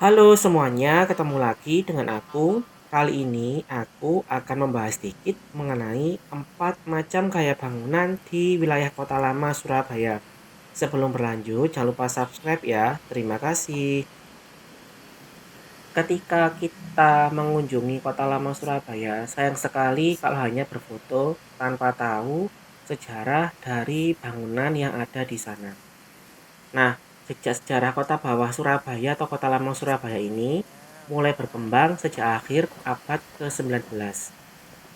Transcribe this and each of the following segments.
Halo semuanya, ketemu lagi dengan aku. Kali ini aku akan membahas sedikit mengenai 4 macam gaya bangunan di wilayah Kota Lama Surabaya. Sebelum berlanjut, jangan lupa subscribe ya. Terima kasih. Ketika kita mengunjungi Kota Lama Surabaya, sayang sekali kalau hanya berfoto tanpa tahu sejarah dari bangunan yang ada di sana. Nah, sejak sejarah Kota Bawah Surabaya atau Kota Lama Surabaya ini mulai berkembang sejak akhir abad ke-19.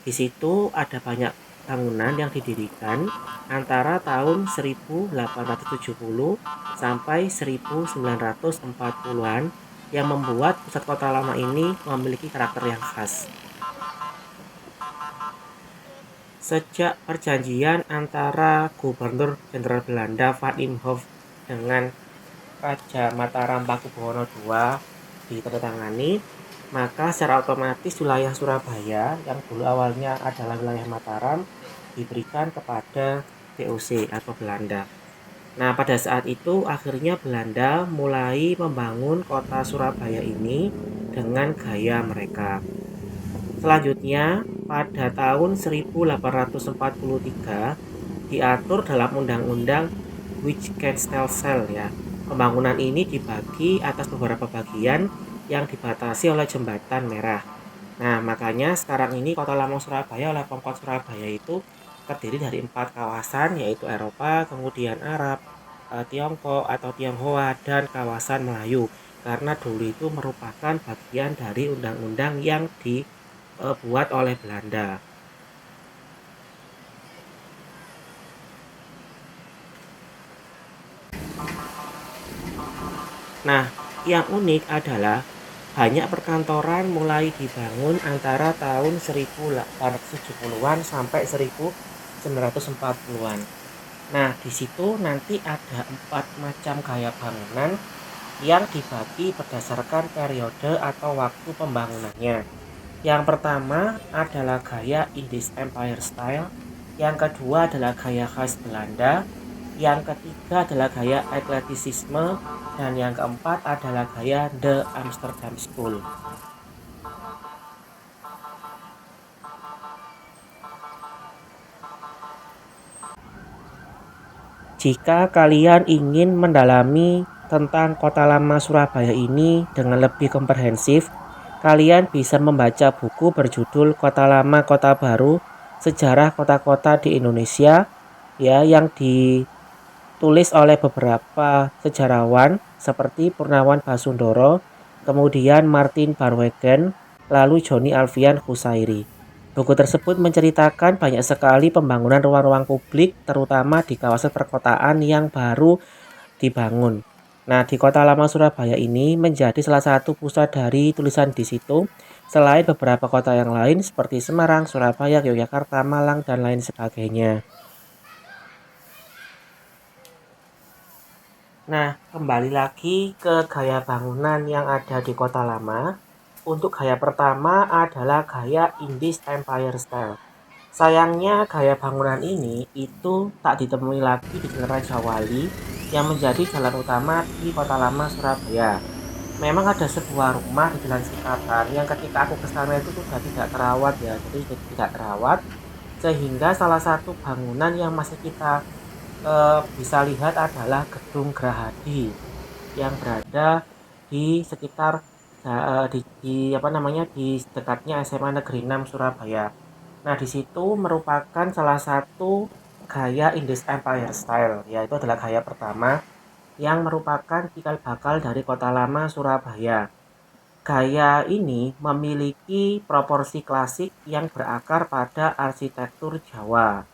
Di situ ada banyak bangunan yang didirikan antara tahun 1870 sampai 1940-an yang membuat pusat kota lama ini memiliki karakter yang khas. Sejak perjanjian antara Gubernur Jenderal Belanda Van Imhoff dengan Raja Mataram Pakubuwono II ditandatangani, maka secara otomatis wilayah Surabaya yang dulu awalnya adalah wilayah Mataram diberikan kepada VOC atau Belanda. Nah, pada saat itu akhirnya Belanda mulai membangun kota Surabaya ini dengan gaya mereka. Selanjutnya, pada tahun 1843 diatur dalam Undang-Undang Witwatersrand ya. Pembangunan ini dibagi atas beberapa bagian yang dibatasi oleh jembatan merah. Nah, makanya sekarang ini Kota Lama Surabaya oleh Pemkot Surabaya itu terdiri dari 4 kawasan, yaitu Eropa, kemudian Arab, Tiongkok atau Tionghoa, dan kawasan Melayu. Karena dulu itu merupakan bagian dari undang-undang yang dibuat oleh Belanda. Nah, yang unik adalah banyak perkantoran mulai dibangun antara tahun 1870-an sampai 1940-an. Nah, di situ nanti ada 4 macam gaya bangunan yang dibagi berdasarkan periode atau waktu pembangunannya. Yang pertama adalah gaya Indies Empire Style, yang kedua adalah gaya khas Belanda, yang ketiga adalah gaya ekletisisme, dan yang keempat adalah gaya The Amsterdam School. Jika kalian ingin mendalami tentang Kota Lama Surabaya ini dengan lebih komprehensif, kalian bisa membaca buku berjudul Kota Lama Kota Baru: Sejarah Kota-kota di Indonesia ya, yang ditulis oleh beberapa sejarawan seperti Purnawan Basundoro, kemudian Martin Barwegen, lalu Joni Alfian Husairi. Buku tersebut menceritakan banyak sekali pembangunan ruang-ruang publik, terutama di kawasan perkotaan yang baru dibangun. Nah, di Kota Lama Surabaya ini menjadi salah satu pusat dari tulisan di situ, selain beberapa kota yang lain seperti Semarang, Surabaya, Yogyakarta, Malang, dan lain sebagainya. Nah, kembali lagi ke gaya bangunan yang ada di Kota Lama. Untuk gaya pertama adalah gaya Indies Empire Style. Sayangnya gaya bangunan ini itu tak ditemui lagi di Jalan Raja Wali yang menjadi jalan utama di Kota Lama Surabaya. Memang ada sebuah rumah di Jalan Sikatan yang ketika aku ke sana itu sudah tidak terawat ya, jadi sudah tidak terawat, sehingga salah satu bangunan yang masih kita bisa lihat adalah Gedung Gerahadi yang berada di sekitar di dekatnya SMA Negeri 6 Surabaya. Nah, di situ merupakan salah satu gaya Indies Empire Style, yaitu adalah gaya pertama yang merupakan cikal bakal dari Kota Lama Surabaya. Gaya ini memiliki proporsi klasik yang berakar pada arsitektur Jawa.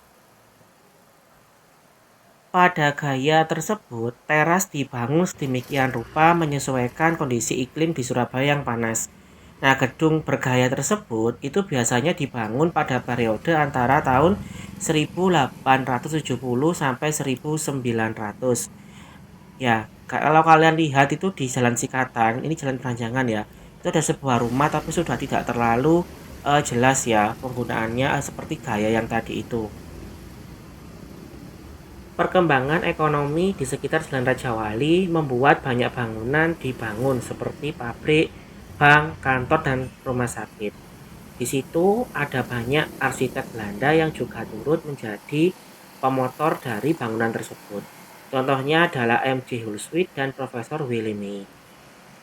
Pada gaya tersebut, teras dibangun sedemikian rupa menyesuaikan kondisi iklim di Surabaya yang panas. Nah, gedung bergaya tersebut itu biasanya dibangun pada periode antara tahun 1870 sampai 1900. Ya, kalau kalian lihat itu di Jalan Sikatan, ini jalan peranjangan ya. Itu ada sebuah rumah tapi sudah tidak terlalu jelas ya penggunaannya, seperti gaya yang tadi itu. Perkembangan ekonomi di sekitar Jalan Raja Wali membuat banyak bangunan dibangun seperti pabrik, bank, kantor, dan rumah sakit. Di situ ada banyak arsitek Belanda yang juga turut menjadi pemotor dari bangunan tersebut. Contohnya adalah M.J. Hulswit dan Profesor Willemey.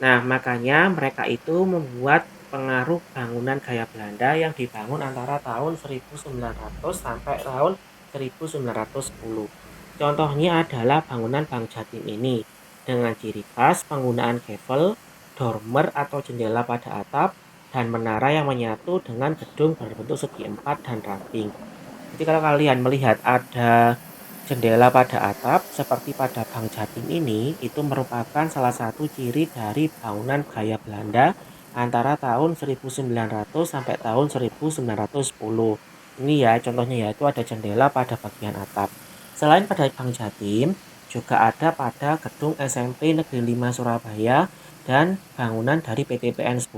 Nah, makanya mereka itu membuat pengaruh bangunan gaya Belanda yang dibangun antara tahun 1900 sampai tahun 1910. Contohnya adalah bangunan Bank Jatim ini dengan ciri khas penggunaan gavel, dormer atau jendela pada atap, dan menara yang menyatu dengan gedung berbentuk segi empat dan ramping. Jadi kalau kalian melihat ada jendela pada atap seperti pada Bank Jatim ini, itu merupakan salah satu ciri dari bangunan gaya Belanda antara tahun 1900 sampai tahun 1910. Ini ya contohnya, yaitu ada jendela pada bagian atap. Selain pada Bank Jatim, juga ada pada gedung SMP Negeri 5 Surabaya dan bangunan dari PT PN 10.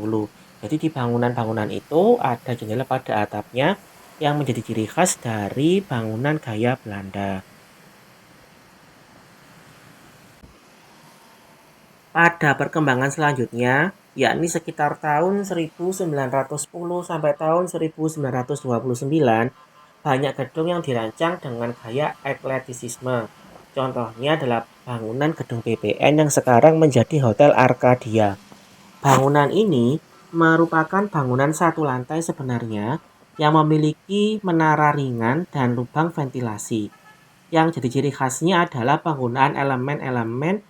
Jadi di bangunan-bangunan itu ada jendela pada atapnya yang menjadi ciri khas dari bangunan gaya Belanda. Pada perkembangan selanjutnya, yakni sekitar tahun 1910 sampai tahun 1929, banyak gedung yang dirancang dengan gaya ekletisisme. Contohnya adalah bangunan gedung BPN yang sekarang menjadi Hotel Arcadia. Bangunan ini merupakan bangunan satu lantai sebenarnya yang memiliki menara ringan dan lubang ventilasi. Yang jadi ciri khasnya adalah penggunaan elemen-elemen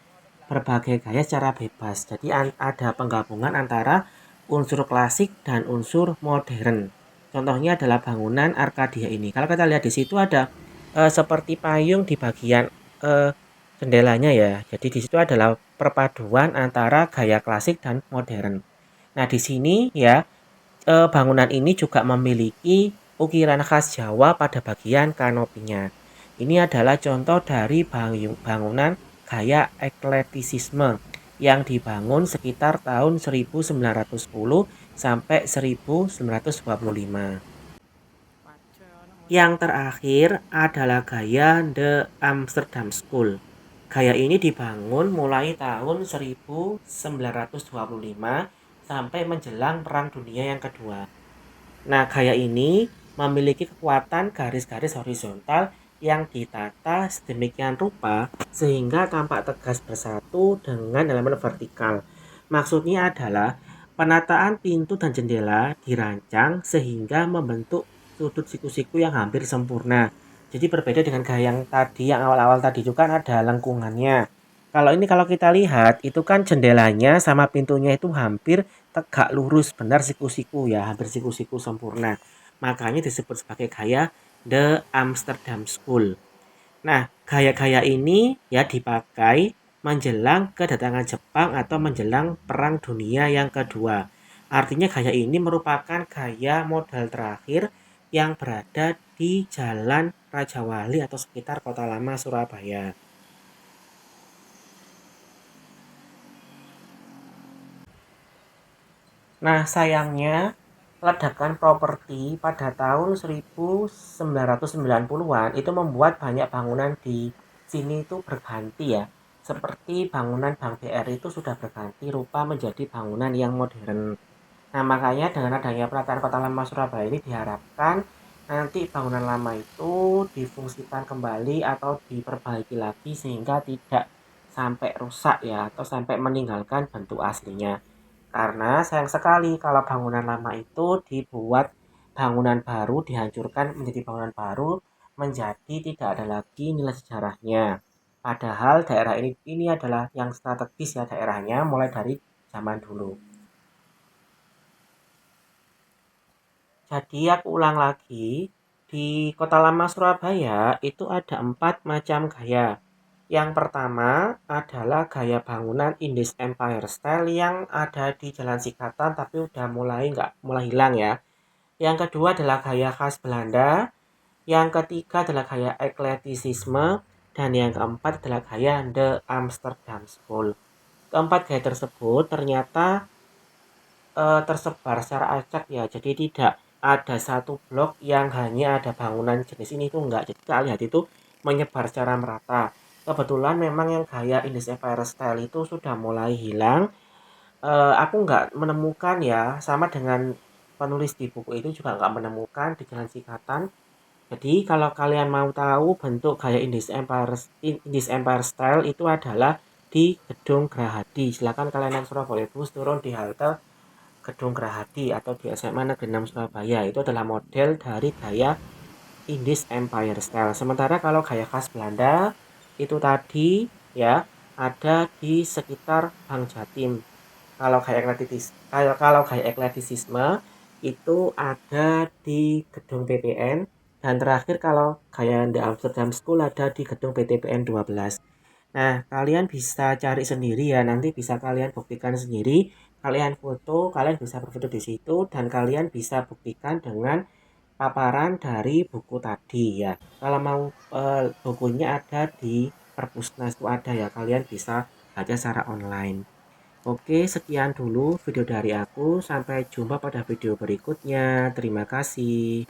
berbagai gaya secara bebas. Jadi ada penggabungan antara unsur klasik dan unsur modern. Contohnya adalah bangunan Arcadia ini. Kalau kita lihat di situ ada seperti payung di bagian eh, jendelanya ya. Jadi di situ adalah perpaduan antara gaya klasik dan modern. Nah, di sini ya bangunan ini juga memiliki ukiran khas Jawa pada bagian kanopinya. Ini adalah contoh dari bangunan gaya ekletisisme yang dibangun sekitar tahun 1910 sampai 1925. Yang terakhir adalah gaya The Amsterdam School. Gaya ini dibangun mulai tahun 1925 sampai menjelang Perang Dunia yang Kedua. Nah, gaya ini memiliki kekuatan garis-garis horizontal yang ditata sedemikian rupa sehingga tampak tegas bersatu dengan elemen vertikal. Maksudnya adalah penataan pintu dan jendela dirancang sehingga membentuk sudut siku-siku yang hampir sempurna. Jadi berbeda dengan gaya yang tadi, yang awal-awal tadi itu kan ada lengkungannya. Kalau ini kalau kita lihat itu kan jendelanya sama pintunya itu hampir tegak lurus, benar siku-siku ya, hampir siku-siku sempurna. Makanya disebut sebagai gaya The Amsterdam School. Nah, gaya-gaya ini ya dipakai menjelang kedatangan Jepang atau menjelang Perang Dunia yang Kedua. Artinya gaya ini merupakan gaya modal terakhir yang berada di Jalan Raja Wali atau sekitar Kota Lama Surabaya. Nah, sayangnya ledakan properti pada tahun 1990-an itu membuat banyak bangunan di sini itu berganti ya. Seperti bangunan Bank BRI itu sudah berganti rupa menjadi bangunan yang modern. Nah, makanya dengan adanya penataan Kota Lama Surabaya ini diharapkan nanti bangunan lama itu difungsikan kembali atau diperbaiki lagi sehingga tidak sampai rusak ya atau sampai meninggalkan bentuk aslinya. Karena sayang sekali kalau bangunan lama itu dibuat bangunan baru, dihancurkan menjadi bangunan baru, menjadi tidak ada lagi nilai sejarahnya. Padahal daerah ini adalah yang strategis ya daerahnya mulai dari zaman dulu. Jadi aku ulang lagi, di Kota Lama Surabaya itu ada 4 macam gaya. Yang pertama adalah gaya bangunan Indies Empire Style yang ada di Jalan Sikatan tapi udah mulai hilang ya. Yang kedua adalah gaya khas Belanda, yang ketiga adalah gaya ekletisisme, dan yang keempat adalah gaya The Amsterdam School. Keempat gaya tersebut ternyata tersebar secara acak ya. Jadi tidak ada satu blok yang hanya ada bangunan jenis ini itu enggak. Jadi kita lihat itu menyebar secara merata. Kebetulan memang yang gaya Indies Empire Style itu sudah mulai hilang. Aku nggak menemukan ya, sama dengan penulis di buku itu juga nggak menemukan di Jalan Sikatan. Jadi kalau kalian mau tahu bentuk gaya Indies Empire Style itu adalah di Gedung Gerahadi. Silakan kalian naik Surabaya Bus turun di halte Gedung Gerahadi atau di SMA Negeri 6 Surabaya. Itu adalah model dari gaya Indies Empire Style. Sementara kalau gaya khas Belanda itu tadi ya ada di sekitar Bank Jatim. Kalau gaya ekletisisme itu ada di gedung PPN, dan terakhir kalau gaya The Amsterdam School ada di gedung BTPN 12. Nah, kalian bisa cari sendiri ya, nanti bisa kalian buktikan sendiri. Kalian foto, kalian bisa berfoto di situ dan kalian bisa buktikan dengan paparan dari buku tadi ya. Kalau mau bukunya ada di Perpusnas itu ada ya, kalian bisa baca secara online. Oke, sekian dulu video dari aku. Sampai jumpa pada video berikutnya. Terima kasih.